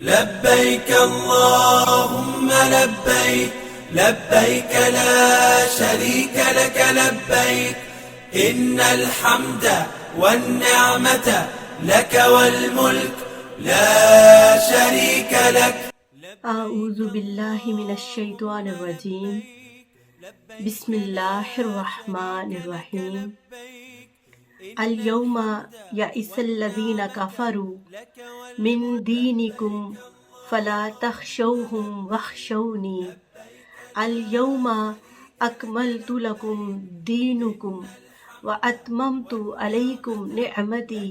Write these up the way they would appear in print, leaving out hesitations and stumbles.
لبيك اللهم لبيك لبيك لا شريك لك لبيك إن الحمد والنعمة لك والملك لا شريك لك. اعوذ باللہ من الشیطان الرجیم. بسم اللہ الرحمن الرحیم. اليوم یئس الذین کفروا من دینکم فلا تخشوهم واخشونی اليوم اکملت لکم دینکم واتممت علیکم نعمتی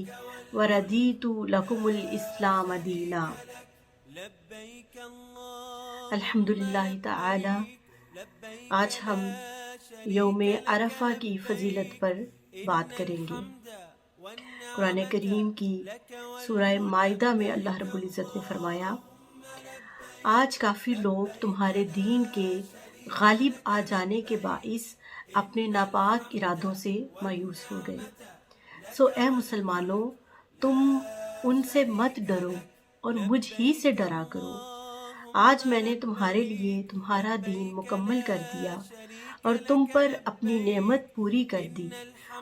وردیت لکم الاسلام دینا. الحمدللہ تعالی آج ہم یوم عرفہ کی فضیلت پر بات کریں گے. قرآن کریم کی سورہ مائدہ میں اللہ رب العزت نے فرمایا، آج کافی لوگ تمہارے دین کے غالب آ جانے کے باعث اپنے ناپاک ارادوں سے مایوس ہو گئے. سو اے مسلمانوں، تم ان سے مت ڈرو اور مجھ ہی سے ڈرا کرو. آج میں نے تمہارے لیے تمہارا دین مکمل کر دیا اور تم پر اپنی نعمت پوری کر دی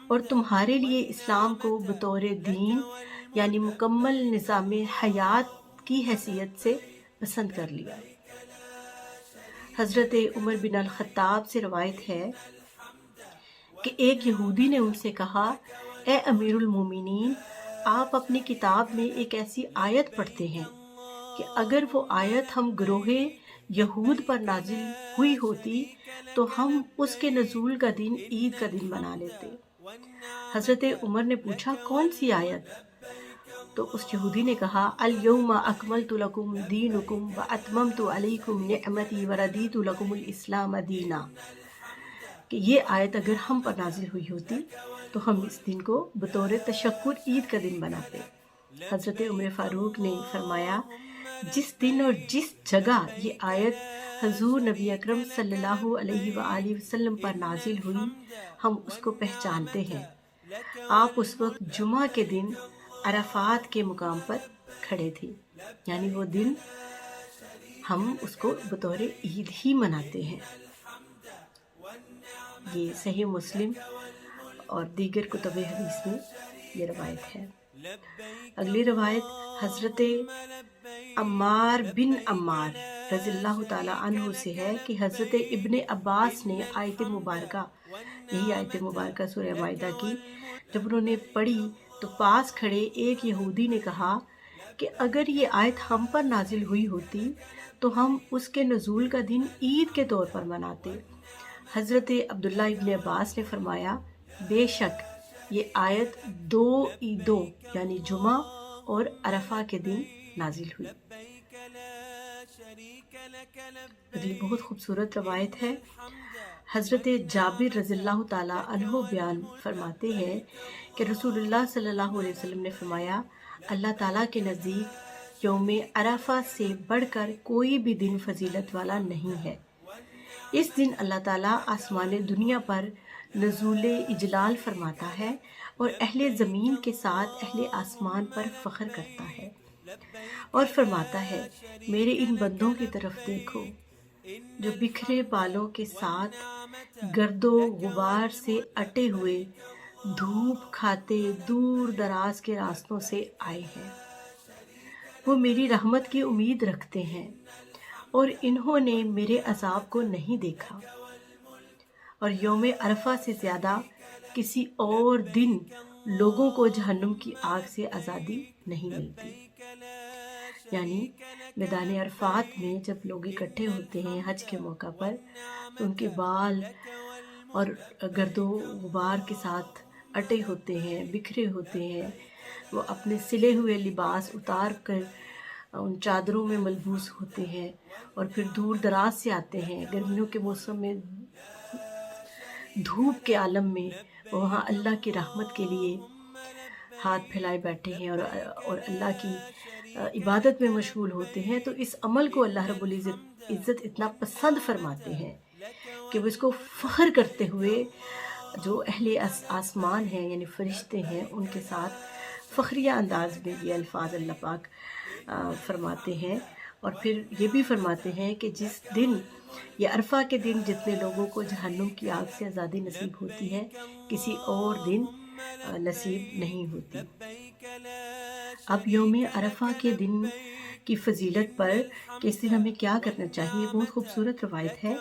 اور تمہارے لیے اسلام کو بطور دین یعنی مکمل نظام حیات کی حیثیت سے پسند کر لیا. حضرت عمر بن الخطاب سے روایت ہے کہ ایک یہودی نے ان سے کہا، اے امیر المومنین، آپ اپنی کتاب میں ایک ایسی آیت پڑھتے ہیں کہ اگر وہ آیت ہم گروہ یہود پر نازل ہوئی ہوتی تو ہم اس کے نزول کا دن عید کا دن بنا لیتے. حضرت عمر نے پوچھا، کون سی آیت؟ تو اس یہودی نے کہا، الیوم اکملت لکم دینکم واتممت علیکم نعمتی وردیت لکم الاسلام دینا، کہ یہ آیت اگر ہم پر نازل ہوئی ہوتی تو ہم اس دن کو بطور تشکر عید کا دن بناتے. حضرت عمر فاروق نے فرمایا، جس دن اور جس جگہ یہ آیت حضور نبی اکرم صلی اللہ علیہ وآلہ وسلم پر نازل ہوئی ہم اس کو پہچانتے ہیں. آپ اس وقت جمعہ کے دن عرفات کے مقام پر کھڑے تھے، یعنی وہ دن ہم اس کو بطور عید ہی مناتے ہیں. یہ صحیح مسلم اور دیگر کتب حدیث میں یہ روایت ہے. اگلی روایت حضرت عمار بن عمار رضی اللہ تعالی عنہ سے ہے کہ حضرت ابن عباس نے آیت مبارکہ، یہی آیت مبارکہ سورہ مائدہ کی، جب انہوں نے پڑھی تو پاس کھڑے ایک یہودی نے کہا کہ اگر یہ آیت ہم پر نازل ہوئی ہوتی تو ہم اس کے نزول کا دن عید کے طور پر مناتے. حضرت عبداللہ ابن عباس نے فرمایا، بے شک یہ آیت دو عیدوں یعنی جمعہ اور عرفہ کے دن نازل ہوئی. اگلی بہت خوبصورت روایت ہے. حضرت جابر رضی اللہ تعالیٰ عنہ بیان فرماتے ہیں کہ رسول اللہ صلی اللہ علیہ وسلم نے فرمایا، اللہ تعالیٰ کے نزدیک یوم عرفہ سے بڑھ کر کوئی بھی دن فضیلت والا نہیں ہے. اس دن اللہ تعالیٰ آسمان دنیا پر نزول اجلال فرماتا ہے اور اہل زمین کے ساتھ اہل آسمان پر فخر کرتا ہے اور فرماتا ہے، میرے ان بندوں کی طرف دیکھو جو بکھرے بالوں کے ساتھ گرد و غبار سے اٹے ہوئے دھوپ کھاتے دور دراز کے راستوں سے آئے ہیں. وہ میری رحمت کی امید رکھتے ہیں اور انہوں نے میرے عذاب کو نہیں دیکھا. اور یوم عرفہ سے زیادہ کسی اور دن لوگوں کو جہنم کی آگ سے آزادی نہیں ملتی. یعنی میدان عرفات میں جب لوگ اکٹھے ہوتے ہیں حج کے موقع پر تو ان کے بال اور گرد و غبار کے ساتھ اٹے ہوتے ہیں، بکھرے ہوتے ہیں. وہ اپنے سلے ہوئے لباس اتار کر ان چادروں میں ملبوس ہوتے ہیں اور پھر دور دراز سے آتے ہیں. گرمیوں کے موسم میں دھوپ کے عالم میں وہاں اللہ کی رحمت کے لیے ہاتھ پھیلائے بیٹھے ہیں اور اللہ کی عبادت میں مشغول ہوتے ہیں. تو اس عمل کو اللہ رب العزت اتنا پسند فرماتے ہیں کہ وہ اس کو فخر کرتے ہوئے جو اہل آسمان ہیں یعنی فرشتے ہیں ان کے ساتھ فخریہ انداز میں یہ الفاظ اللہ پاک فرماتے ہیں، اور پھر یہ بھی فرماتے ہیں کہ جس دن یہ عرفہ کے دن جتنے لوگوں کو جہنم کی آگ سے آزادی نصیب ہوتی ہے کسی اور دن نصیب نہیں ہوتی۔ اب یوم عرفہ کے دن کی فضیلت پر کہ اس دن ہمیں کیا کرنا چاہیے، بہت خوبصورت روایت ہے۔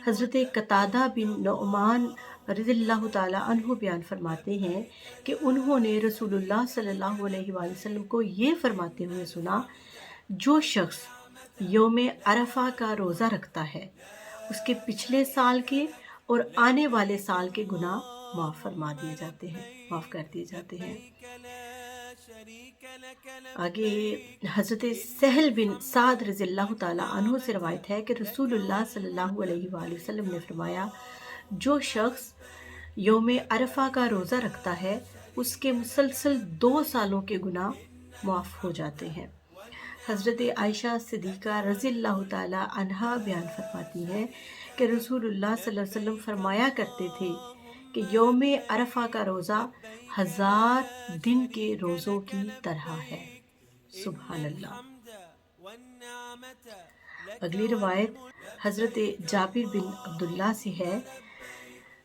حضرت قتادہ بن نعمان رضی اللہ تعالیٰ عنہ بیان فرماتے ہیں کہ انہوں نے رسول اللہ صلی اللہ علیہ وآلہ وسلم کو یہ فرماتے ہوئے سنا، جو شخص یوم عرفہ کا روزہ رکھتا ہے اس کے پچھلے سال کے اور آنے والے سال کے گناہ معاف کر دیے جاتے ہیں۔ آگے حضرت سہل بن سعد رضی اللہ تعالیٰ عنہ سے روایت ہے کہ رسول اللہ صلی اللہ علیہ وآلہ وسلم نے فرمایا، جو شخص یوم عرفہ کا روزہ رکھتا ہے اس کے مسلسل 2 سالوں کے گناہ معاف ہو جاتے ہیں۔ حضرت عائشہ صدیقہ رضی اللہ تعالیٰ عنہا بیان فرماتی ہیں کہ رسول اللہ صلی اللہ علیہ وسلم فرمایا کرتے تھے کہ یوم عرفہ کا روزہ 1000 دن کے روزوں کی طرح ہے۔ سبحان اللہ۔ اگلی روایت حضرت جابر بن عبداللہ سے ہے،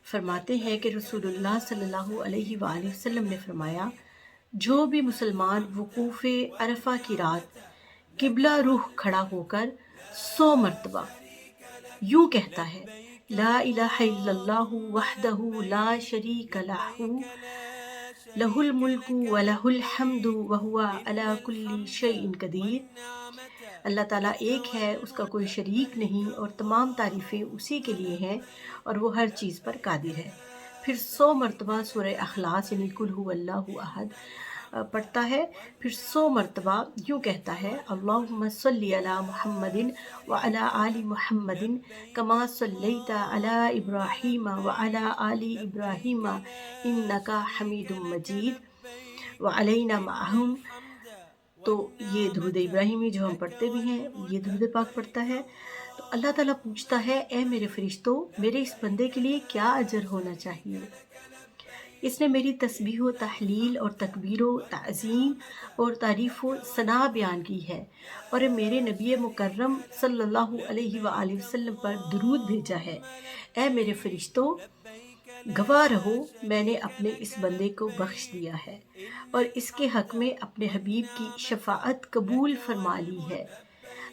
فرماتے ہیں کہ رسول اللہ صلی اللہ علیہ وآلہ وسلم نے فرمایا، جو بھی مسلمان وقوف عرفہ کی رات قبلہ رخ کھڑا ہو کر 100 مرتبہ یوں کہتا ہے، لا الہ الا اللہ وحدہ لا شریک لہ لہ الملک ولہ الحمد وہو علی کل شیء قدیر، اللہ تعالیٰ ایک ہے، اس کا کوئی شریک نہیں، اور تمام تعریفیں اسی کے لیے ہیں اور وہ ہر چیز پر قادر ہے۔ پھر 100 مرتبہ سورہ اخلاص یعنی قل ھو اللہ احد پڑھتا ہے، پھر 100 مرتبہ یوں کہتا ہے، اللہم صلی علی محمد وعلی آل محمد کما صلیت علی ابراہیم وعلی آل ابراہیم انک حمید مجید وعلینا معہم۔ تو یہ درود ابراہیمی جو ہم پڑھتے بھی ہیں، یہ درود پاک پڑھتا ہے، تو اللہ تعالیٰ پوچھتا ہے، اے میرے فرشتوں، میرے اس بندے کے لیے کیا اجر ہونا چاہیے؟ اس نے میری تسبیح و تحلیل اور تکبیر و تعظیم اور تعریف و ثنا بیان کی ہے، اور میرے نبی مکرم صلی اللہ علیہ وآلہ وسلم پر درود بھیجا ہے۔ اے میرے فرشتوں، گواہ رہو، میں نے اپنے اس بندے کو بخش دیا ہے اور اس کے حق میں اپنے حبیب کی شفاعت قبول فرما لی ہے۔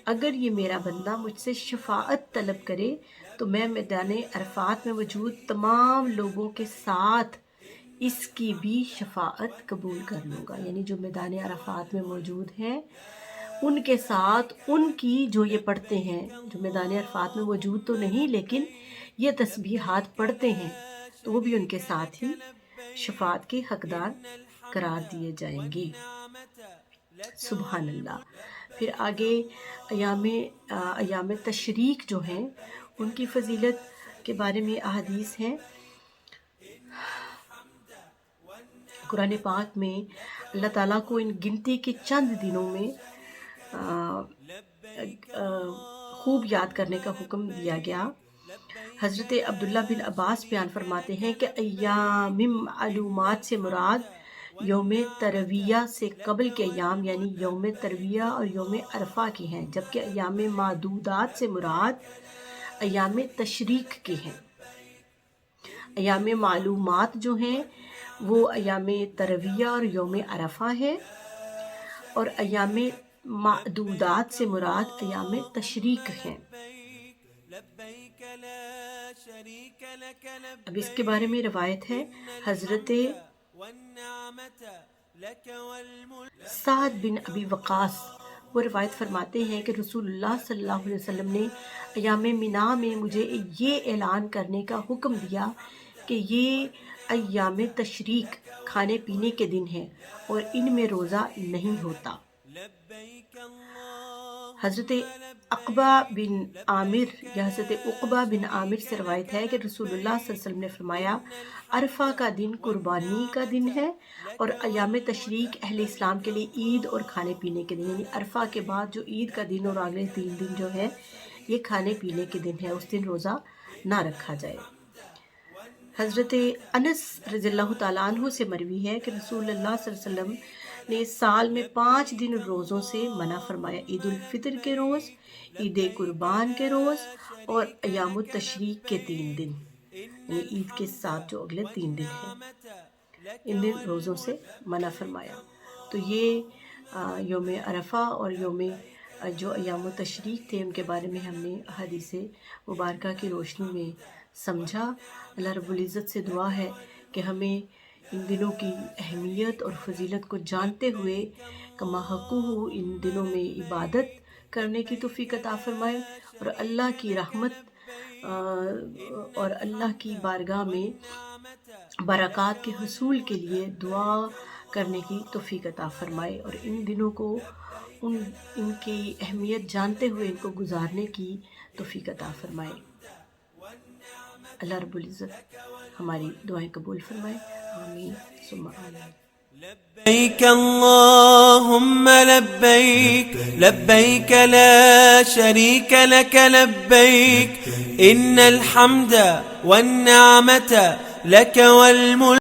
اگر یہ میرا بندہ مجھ سے شفاعت طلب کرے تو میں میدان عرفات میں موجود تمام لوگوں کے ساتھ اس کی بھی شفاعت قبول کر لوں گا، یعنی جو میدان عرفات میں موجود ہیں ان کے ساتھ ان کی جو یہ پڑھتے ہیں، جو میدان عرفات میں موجود تو نہیں لیکن یہ تسبیحات پڑھتے ہیں، تو وہ بھی ان کے ساتھ ہی شفاعت کے حقدار قرار دیے جائیں گے۔ سبحان اللہ۔ پھر آگے ایام تشریق جو ہیں ان کی فضیلت کے بارے میں احادیث ہیں۔ قرآن پاک میں اللہ تعالیٰ کو ان گنتی کے چند دنوں میں خوب یاد کرنے کا حکم دیا گیا۔ حضرت عبداللہ بن عباس بیان فرماتے ہیں کہ ایام معلومات سے مراد یوم ترویہ سے قبل کے ایام یعنی یوم ترویہ اور یوم عرفہ کے ہیں، جبکہ ایام معدودات سے مراد ایام تشریق کے ہیں۔ ایام معلومات جو ہیں وہ ایام ترویہ اور یوم عرفہ ہے، اور ایام معدودات سے مراد ایام تشریق ہیں۔ اب اس کے بارے میں روایت ہے، حضرت سعد بن ابی وقاص وہ روایت فرماتے ہیں کہ رسول اللہ صلی اللہ علیہ وسلم نے ایام منا میں مجھے یہ اعلان کرنے کا حکم دیا کہ یہ ایام تشریق کھانے پینے کے دن ہیں اور ان میں روزہ نہیں ہوتا۔ حضرت عقبہ بن عامر سے روایت ہے کہ رسول اللہ صلی اللہ علیہ وسلم نے فرمایا، عرفہ کا دن قربانی کا دن ہے اور ایام تشریق اہل اسلام کے لیے عید اور کھانے پینے کے دن، یعنی عرفہ کے بعد جو عید کا دن اور اگلے 3 دن جو ہے یہ کھانے پینے کے دن ہے، اس دن روزہ نہ رکھا جائے۔ حضرت انس رضی اللہ تعالیٰ عنہ سے مروی ہے کہ رسول اللہ صلی اللہ علیہ وسلم نے سال میں 5 دن روزوں سے منع فرمایا، عید الفطر کے روز، عید قربان کے روز اور ایام التشریق کے 3 دن، یعنی عید کے ساتھ جو اگلے 3 دن ہیں، ان دن روزوں سے منع فرمایا۔ تو یہ یوم عرفہ اور یوم جو ایام التشریق تھے ان کے بارے میں ہم نے حدیث مبارکہ کی روشنی میں سمجھا۔ اللہ رب العزت سے دعا ہے کہ ہمیں ان دنوں کی اہمیت اور فضیلت کو جانتے ہوئے کما حقہ ان دنوں میں عبادت کرنے کی توفیق عطا فرمائے، اور اللہ کی رحمت اور اللہ کی بارگاہ میں برکات کے حصول کے لیے دعا کرنے کی توفیق عطا فرمائے، اور ان دنوں کو ان کی اہمیت جانتے ہوئے ان کو گزارنے کی توفیق عطا فرمائے۔ اللہ رب العزت ہماری دعائیں قبول فرمائے، آمین ثم آمین۔ لبيك اللهم لبيك لبيك لا شريك لك لبيك إن الحمد والنعمة لك والملك